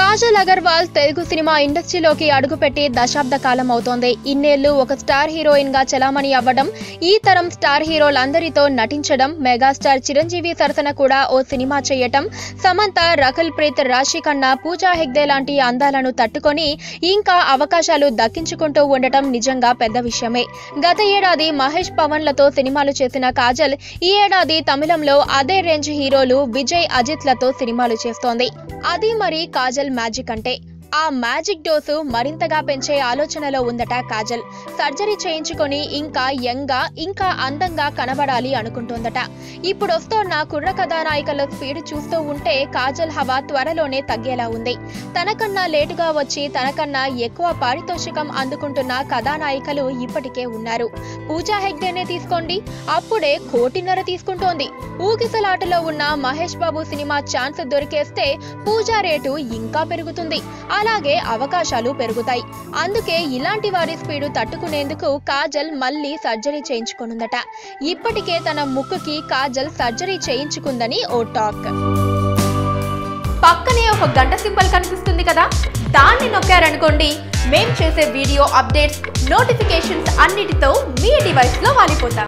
Kajal Agarwal Telugu cinema ఇండస్ట్రీలోకి అడుగుపెట్టి దశాబ్ద కాలం అవుతోంది. ఇన్నేళ్లు ఒక స్టార్ హీరోయిన్ గా చలామణి అవ్వడం, ఈ తరం స్టార్ హీరోలందరితో నటించడం, మెగాస్టార్ చిరంజీవి సరసన కూడా ఓ సినిమా చేయటం, సమంత, రకుల్ ప్రీత్, రాశి ఖన్నా, పూజా హెగ్డే లాంటి అందాలను తట్టుకొని ఇంకా అవకాశాలు దక్కించుకుంటూ ఉండటం నిజంగా పెద్ద విషయమే. గత ఏడాది మహేష్, పవన్లతో సినిమాలు చేసిన కాజల్ ఈ ఏడాది తమిళంలో అదే రేంజ్ హీరోలు విజయ్, అజిత్లతో సినిమాలు చేస్తోంది. అది మరి కాజల్ మ్యాజిక్ అంటే. ఆ మ్యాజిక్ డోసు మరింతగా పెంచే ఆలోచనలో ఉందట కాజల్. సర్జరీ చేయించుకొని ఇంకా యంగ్గా, ఇంకా అందంగా కనబడాలి అనుకుంటోందట. ఇప్పుడు వస్తోన్న కుర్ర కథానాయికల స్పీడ్ చూస్తూ ఉంటే కాజల్ హవా త్వరలోనే తగ్గేలా ఉంది. తనకన్నా లేటుగా వచ్చి తనకన్నా ఎక్కువ పారితోషికం అందుకుంటున్న కథానాయికలు ఇప్పటికే ఉన్నారు. పూజా హెగ్డేనే తీసుకోండి, అప్పుడే 1.5 కోటి తీసుకుంటోంది. ఊగిసలాటలో ఉన్న మహేష్ బాబు సినిమా ఛాన్స్ దొరికేస్తే పూజా రేటు ఇంకా పెరుగుతుంది. అలాగే అవకాశాలు పెరుగుతాయి. అందుకే ఇలాంటి వారి స్పీడు తట్టుకునేందుకు కాజల్ మళ్ళీ సర్జరీ చేయించుకోనుందట. ఇప్పటికే తన ముక్కుకి కాజల్ సర్జరీ చేయించుకుందని ఓ టాక్. పక్కనే ఒక గంట సింబల్ కనిపిస్తుంది కదా, దాన్ని నొక్కారనుకోండి, మేం చేసే వీడియో అప్డేట్స్, నోటిఫికేషన్స్ అన్నిటితో మీ డివైస్లో వాలిపోతాం.